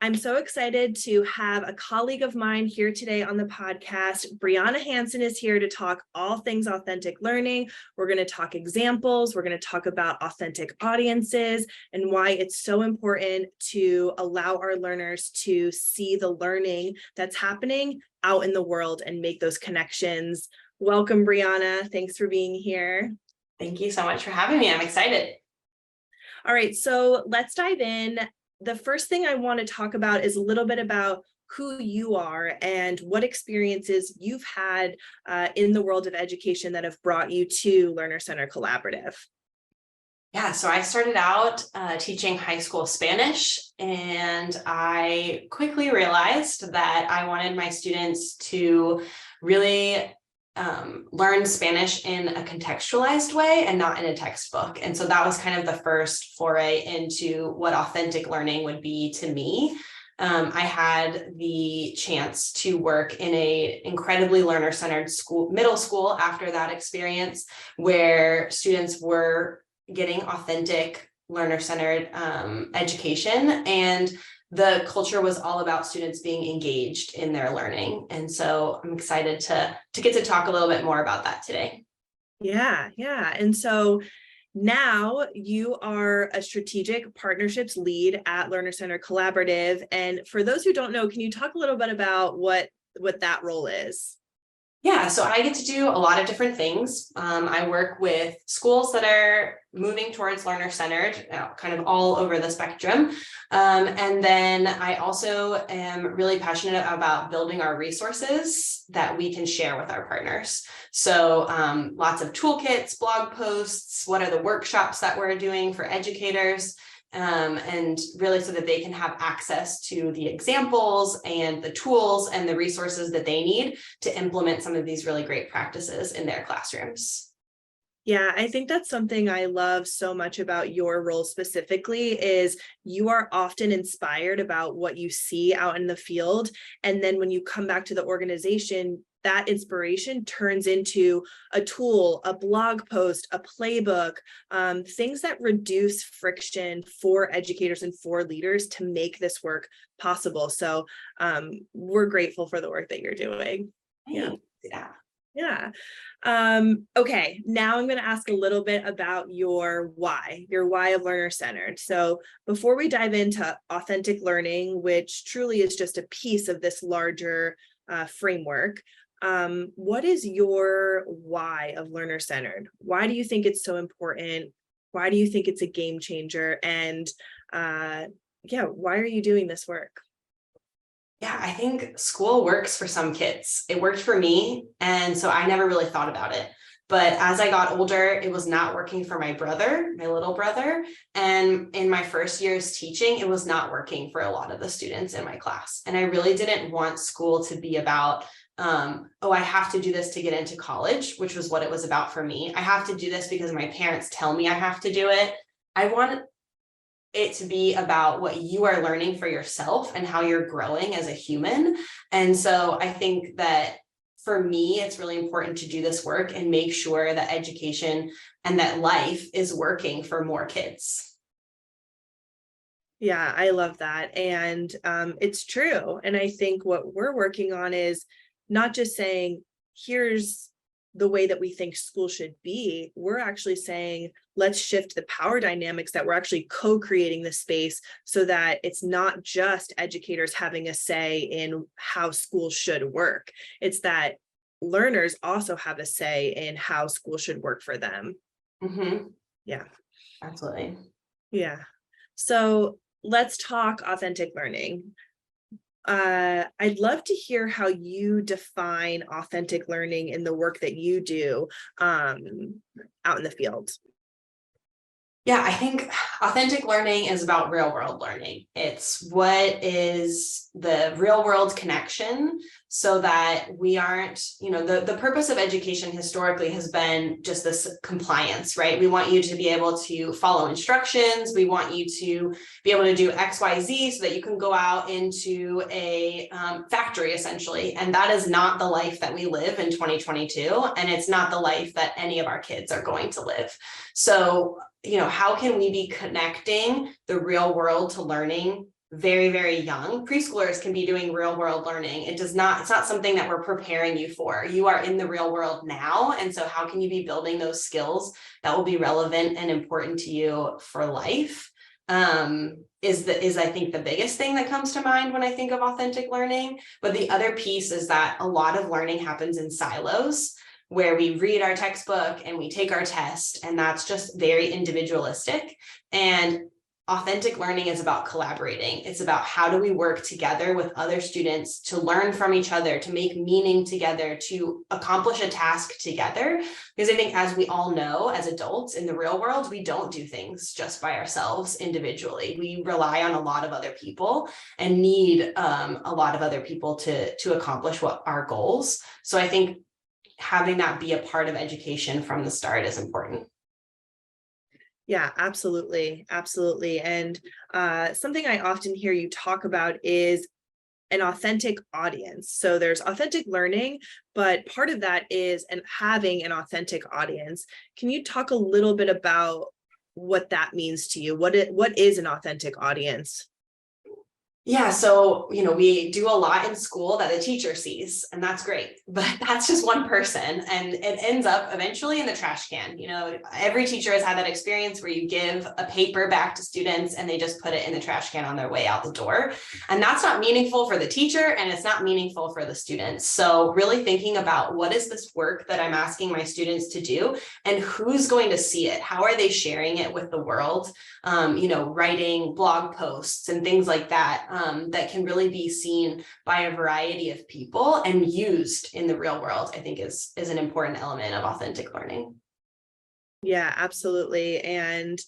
I'm so excited to have a colleague of mine here today on the podcast. Bryanna Hanson is here to talk all things authentic learning. We're going to talk examples. We're going to talk about authentic audiences and why it's so important to allow our learners to see the learning that's happening out in the world and make those connections. Welcome, Bryanna. Thanks for being here. Thank you so much for having me. I'm excited. All right, so let's dive in. The first thing I want to talk about is a little bit about who you are and what experiences you've had in the world of education that have brought you to Learner Center Collaborative. Yeah, so I started out teaching high school Spanish, and I quickly realized that I wanted my students to really learn Spanish in a contextualized way and not in a textbook. And so that was kind of the first foray into what authentic learning would be to me. I had the chance to work in a incredibly learner-centered middle school after that experience, where students were getting authentic learner-centered education, and the culture was all about students being engaged in their learning. And so I'm excited to get to talk a little bit more about that today. Yeah. And so now you are a strategic partnerships lead at Learner Center Collaborative. And for those who don't know, can you talk a little bit about what that role is? Yeah, so I get to do a lot of different things. I work with schools that are moving towards learner-centered, kind of all over the spectrum. And then I also am really passionate about building our resources that we can share with our partners. So lots of toolkits, blog posts, what are the workshops that we're doing for educators, and really so that they can have access to the examples and the tools and the resources that they need to implement some of these really great practices in their classrooms. Yeah, I think that's something I love so much about your role specifically is you are often inspired about what you see out in the field. And then when you come back to the organization, that inspiration turns into a tool, a blog post, a playbook, things that reduce friction for educators and for leaders to make this work possible. So we're grateful for the work that you're doing. Yeah. Okay, now I'm going to ask a little bit about your why of learner-centered. So before we dive into authentic learning, which truly is just a piece of this larger framework, what is your why of learner-centered? Why do you think it's so important? Why do you think it's a game changer? And why are you doing this work? Yeah, I think school works for some kids. It worked for me, and so I never really thought about it. But as I got older, it was not working for my brother, my little brother. And in my first years teaching, it was not working for a lot of the students in my class. And I really didn't want school to be about, I have to do this to get into college, which was what it was about for me. I have to do this because my parents tell me I have to do it. I want it to be about what you are learning for yourself and how you're growing as a human. And so I think that for me, it's really important to do this work and make sure that education and that life is working for more kids. Yeah, I love that. And it's true. And I think what we're working on is not just saying, here's the way that we think school should be. We're actually saying, let's shift the power dynamics that we're actually co-creating the space so that it's not just educators having a say in how school should work. It's that learners also have a say in how school should work for them. Mm-hmm. Yeah, absolutely. Yeah. So let's talk authentic learning. I'd love to hear how you define authentic learning in the work that you do out in the field. Yeah, I think authentic learning is about real world learning. It's what is the real world connection so that we aren't, the purpose of education historically has been just this compliance, right? We want you to be able to follow instructions. We want you to be able to do X, Y, Z so that you can go out into a factory essentially. And that is not the life that we live in 2022. And it's not the life that any of our kids are going to live. So how can we be connecting the real world to learning very, very young. Preschoolers can be doing real world learning. It's not something that we're preparing you for. You are in the real world now. And so how can you be building those skills that will be relevant and important to you for life? Is I think the biggest thing that comes to mind when I think of authentic learning. But the other piece is that a lot of learning happens in silos, where we read our textbook and we take our test, and that's just very individualistic. And authentic learning is about collaborating. It's about how do we work together with other students to learn from each other, to make meaning together, to accomplish a task together. Because I think, as we all know, as adults in the real world, we don't do things just by ourselves individually. We rely on a lot of other people and need a lot of other people to accomplish what our goals. So I think having that be a part of education from the start is important. Yeah, absolutely. Absolutely. And something I often hear you talk about is an authentic audience. So there's authentic learning, but part of that is having an authentic audience. Can you talk a little bit about what that means to you? What is an authentic audience? Yeah, so, we do a lot in school that the teacher sees, and that's great, but that's just one person, and it ends up eventually in the trash can. Every teacher has had that experience where you give a paper back to students and they just put it in the trash can on their way out the door. And that's not meaningful for the teacher, and it's not meaningful for the students. So really thinking about, what is this work that I'm asking my students to do, and who's going to see it? How are they sharing it with the world? Writing blog posts and things like that, that can really be seen by a variety of people and used in the real world, I think is an important element of authentic learning. Yeah, absolutely. And,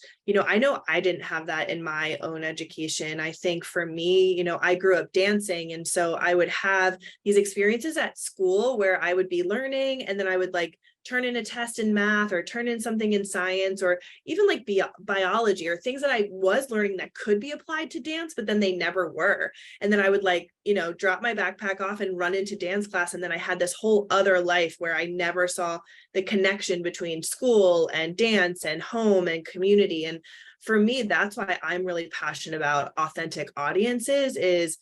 I know I didn't have that in my own education. I think for me, I grew up dancing. And so I would have these experiences at school where I would be learning, and then I would turn in a test in math, or turn in something in science, or even biology, or things that I was learning that could be applied to dance, but then they never were. And then I would drop my backpack off and run into dance class. And then I had this whole other life where I never saw the connection between school and dance and home and community. And for me, that's why I'm really passionate about authentic audiences is,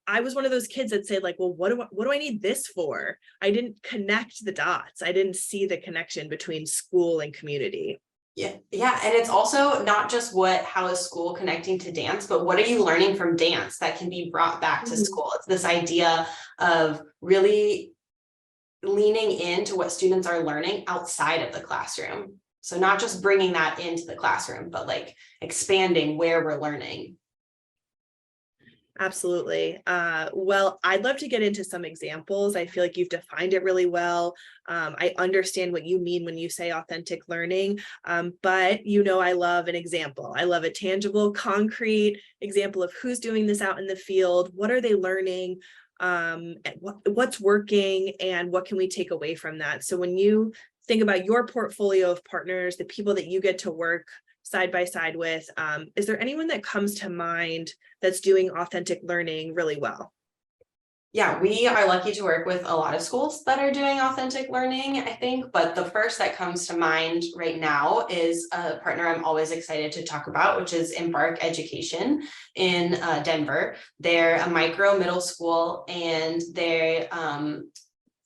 I was one of those kids that say well, what do I need this for? I didn't connect the dots. I didn't see the connection between school and community. Yeah. And it's also not just how is school connecting to dance, but what are you learning from dance that can be brought back to school? It's this idea of really leaning into what students are learning outside of the classroom. So not just bringing that into the classroom, but expanding where we're learning. Absolutely. Well, I'd love to get into some examples. I feel like you've defined it really well. I understand what you mean when you say authentic learning, but I love an example. I love a tangible, concrete example of who's doing this out in the field. What are they learning? What's working, and what can we take away from that? So when you think about your portfolio of partners, the people that you get to work side by side with, is there anyone that comes to mind that's doing authentic learning really well? Yeah, we are lucky to work with a lot of schools that are doing authentic learning, I think. But the first that comes to mind right now is a partner I'm always excited to talk about, which is Embark Education in Denver. They're a micro middle school, and they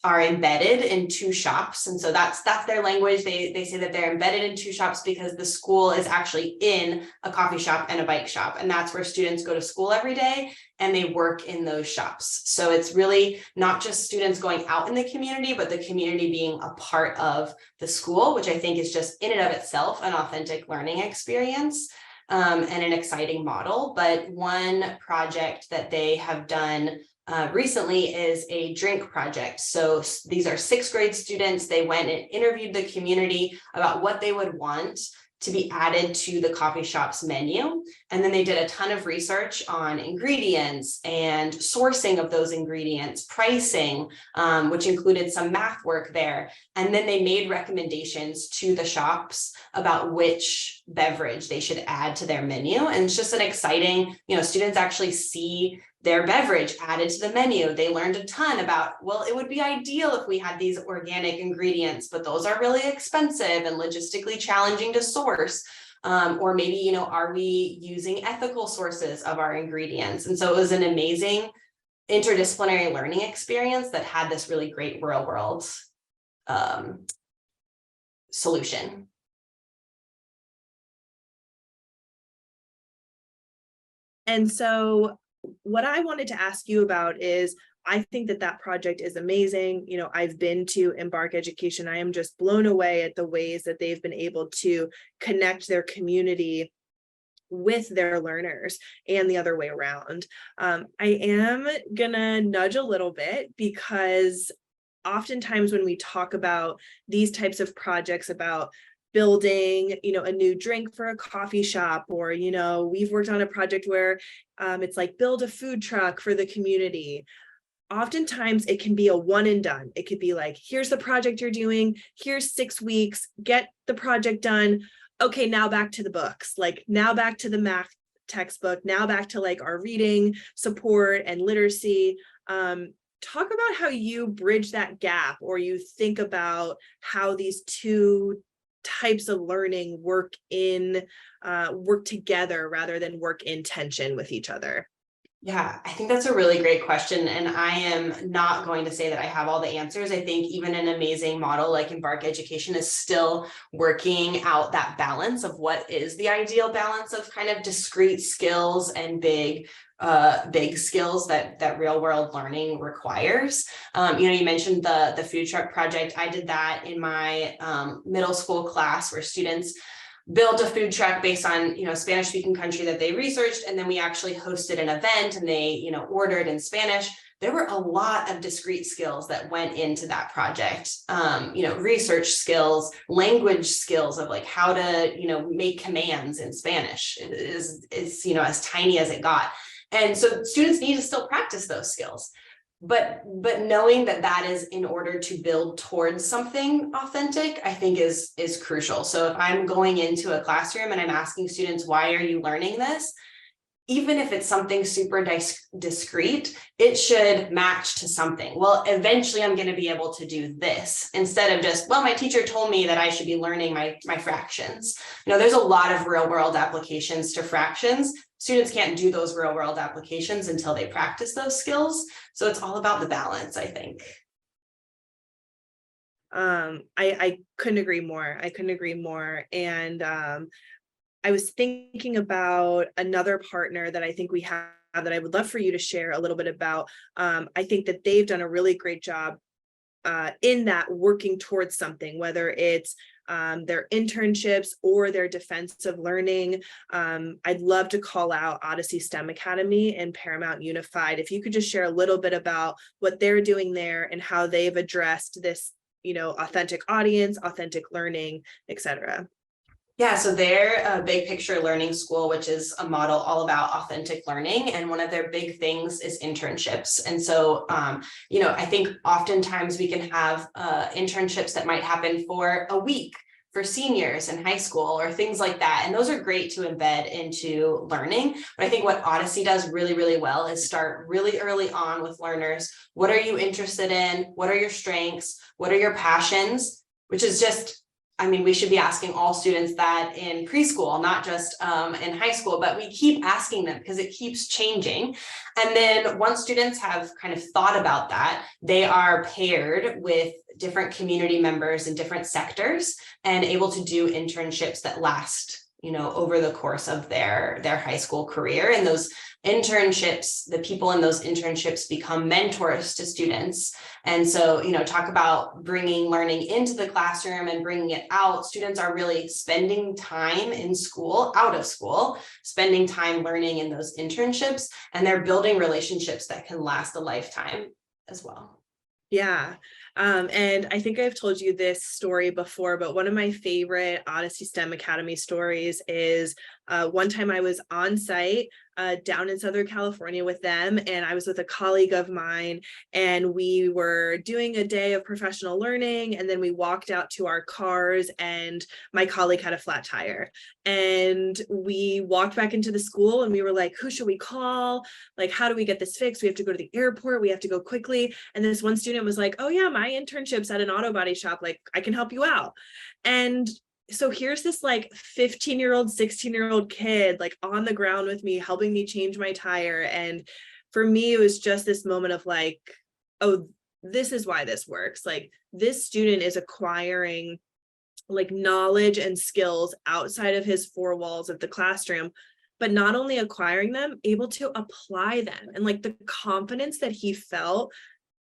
are embedded in 2 shops. And so that's their language. They say that they're embedded in 2 shops because the school is actually in a coffee shop and a bike shop. And that's where students go to school every day, and they work in those shops. So it's really not just students going out in the community, but the community being a part of the school, which I think is just in and of itself an authentic learning experience. And an exciting model. But one project that they have done recently is a drink project. So these are 6th grade students. They went and interviewed the community about what they would want to be added to the coffee shop's menu. And then they did a ton of research on ingredients and sourcing of those ingredients, pricing, which included some math work there. And then they made recommendations to the shops about which beverage they should add to their menu. And it's just an exciting, students actually see their beverage added to the menu. They learned a ton about, well, it would be ideal if we had these organic ingredients, but those are really expensive and logistically challenging to source. Or maybe, you know, are we using ethical sources of our ingredients? And so it was an amazing interdisciplinary learning experience that had this really great real world solution. And so what I wanted to ask you about is, I think that that project is amazing. You know, I've been to Embark Education. I am just blown away at the ways that they've been able to connect their community with their learners and the other way around. I am gonna nudge a little bit, because oftentimes when we talk about these types of projects, about building, you know, a new drink for a coffee shop, or, you know, we've worked on a project where it's like build a food truck for the community. Oftentimes it can be a one and done. It could be like, here's the project you're doing, here's 6 weeks, get the project done. Okay, now back to the books, like now back to the math textbook, now back to like our reading support and literacy. Talk about how you bridge that gap, or you think about how these two types of learning work together rather than work in tension with each other. Yeah, I think that's a really great question. And I am not going to say that I have all the answers. I think even an amazing model like Embark Education is still working out that balance of what is the ideal balance of kind of discrete skills and big skills that real world learning requires. You know, you mentioned the food truck project. I did that in my middle school class, where students built a food truck based on, you know, Spanish speaking country that they researched. And then we actually hosted an event and they, you know, ordered in Spanish. There were a lot of discrete skills that went into that project. You know, research skills, language skills of like how to, you know, make commands in Spanish is, you know, as tiny as it got. And so students need to still practice those skills. But knowing that that is in order to build towards something authentic, I think is crucial. So if I'm going into a classroom and I'm asking students, why are you learning this? Even if it's something super discrete, it should match to something. Well, eventually I'm going to be able to do this, instead of just, well, my teacher told me that I should be learning my fractions. You know, there's a lot of real world applications to fractions. Students can't do those real world applications until they practice those skills. So it's all about the balance, I think. I couldn't agree more. I couldn't agree more. And I was thinking about another partner that I think we have that I would love for you to share a little bit about. I think that they've done a really great job in that, working towards something, whether it's their internships or their defensive learning. I'd love to call out Odyssey STEM Academy and Paramount Unified. If you could just share a little bit about what they're doing there and how they've addressed this, you know, authentic audience, authentic learning, etc. Yeah, so they're a big picture learning school, which is a model all about authentic learning. And one of their big things is internships. And so, you know, I think oftentimes we can have internships that might happen for a week for seniors in high school or things like that. And those are great to embed into learning. But I think what Odyssey does really, really well is start really early on with learners. What are you interested in? What are your strengths? What are your passions? Which is just, I mean, we should be asking all students that in preschool, not just in high school, but we keep asking them because it keeps changing. And then once students have kind of thought about that, they are paired with different community members in different sectors and able to do internships that last, you know, over the course of their high school career. And those internships, the people in those internships become mentors to students. And so, you know, talk about bringing learning into the classroom and bringing it out. Students are really spending time in school, out of school, spending time learning in those internships, and they're building relationships that can last a lifetime as well. Yeah. And I think I've told you this story before, but one of my favorite Odyssey STEM Academy stories is one time I was on site down in Southern California with them, and I was with a colleague of mine, and we were doing a day of professional learning, and then we walked out to our cars, and my colleague had a flat tire, and we walked back into the school, and we were like, who should we call? Like, how do we get this fixed? We have to go to the airport, we have to go quickly. And this one student was like, oh yeah, my internship's at an auto body shop, like I can help you out. And so here's this like 15-year-old, 16-year-old kid like on the ground with me, helping me change my tire. And for me, it was just this moment of like, oh, this is why this works. Like this student is acquiring like knowledge and skills outside of his four walls of the classroom, but not only acquiring them, able to apply them. And like the confidence that he felt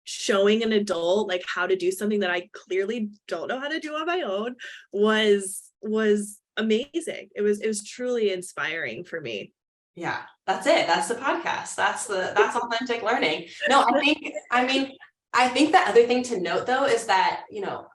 showing an adult like how to do something that I clearly don't know how to do on my own was amazing. It was truly inspiring for me. Yeah, that's it. That's the podcast. That's authentic learning. No, I think the other thing to note though is that,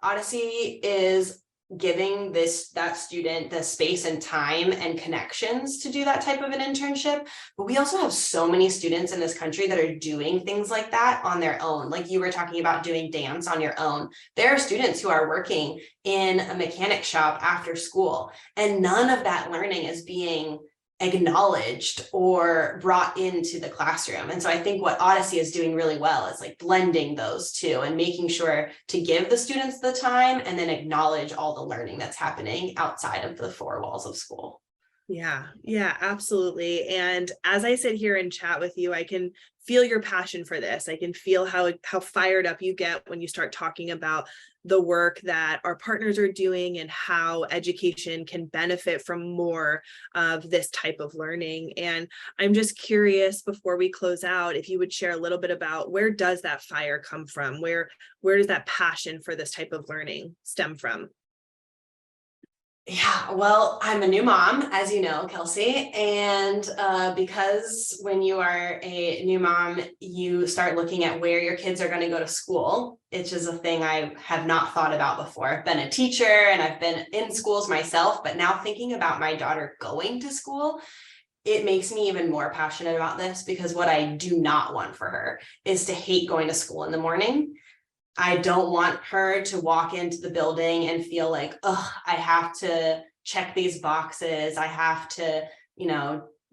Odyssey is giving that student the space and time and connections to do that type of an internship. But we also have so many students in this country that are doing things like that on their own. Like you were talking about doing dance on your own. There are students who are working in a mechanic shop after school, and none of that learning is being acknowledged or brought into the classroom. And so I think what Odyssey is doing really well is like blending those two and making sure to give the students the time and then acknowledge all the learning that's happening outside of the four walls of school. Yeah, absolutely. And as I sit here and chat with you, I can feel your passion for this. I can feel how fired up you get when you start talking about the work that our partners are doing and how education can benefit from more of this type of learning. And I'm just curious, before we close out, if you would share a little bit about where does that fire come from? Where does that passion for this type of learning stem from? Yeah, well, I'm a new mom, as you know, Kelsey. And because when you are a new mom, you start looking at where your kids are going to go to school, which is a thing I have not thought about before. I've been a teacher and I've been in schools myself, but now thinking about my daughter going to school, it makes me even more passionate about this, because what I do not want for her is to hate going to school in the morning. I don't want her to walk into the building and feel like, oh, I have to check these boxes. I have to,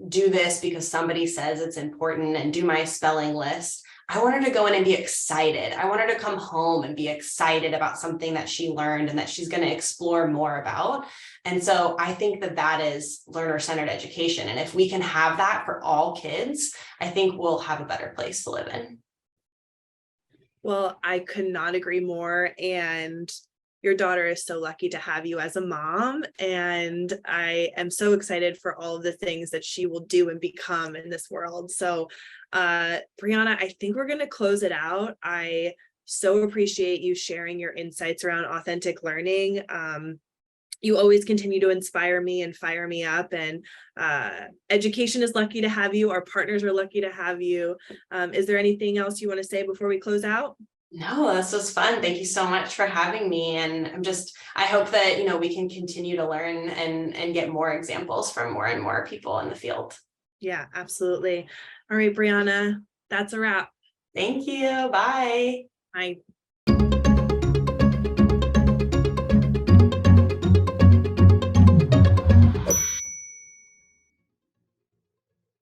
do this because somebody says it's important and do my spelling list. I want her to go in and be excited. I want her to come home and be excited about something that she learned and that she's going to explore more about. And so I think that is learner-centered education. And if we can have that for all kids, I think we'll have a better place to live in. Well, I could not agree more. And your daughter is so lucky to have you as a mom. And I am so excited for all of the things that she will do and become in this world. So, Bryanna, I think we're going to close it out. I so appreciate you sharing your insights around authentic learning. You always continue to inspire me and fire me up, and education is lucky to have you. Our partners are lucky to have you. Is there anything else you want to say before we close out? No, this was fun. Thank you so much for having me. And I hope that, we can continue to learn and get more examples from more and more people in the field. Yeah, absolutely. All right, Bryanna, that's a wrap. Thank you. Bye. Bye.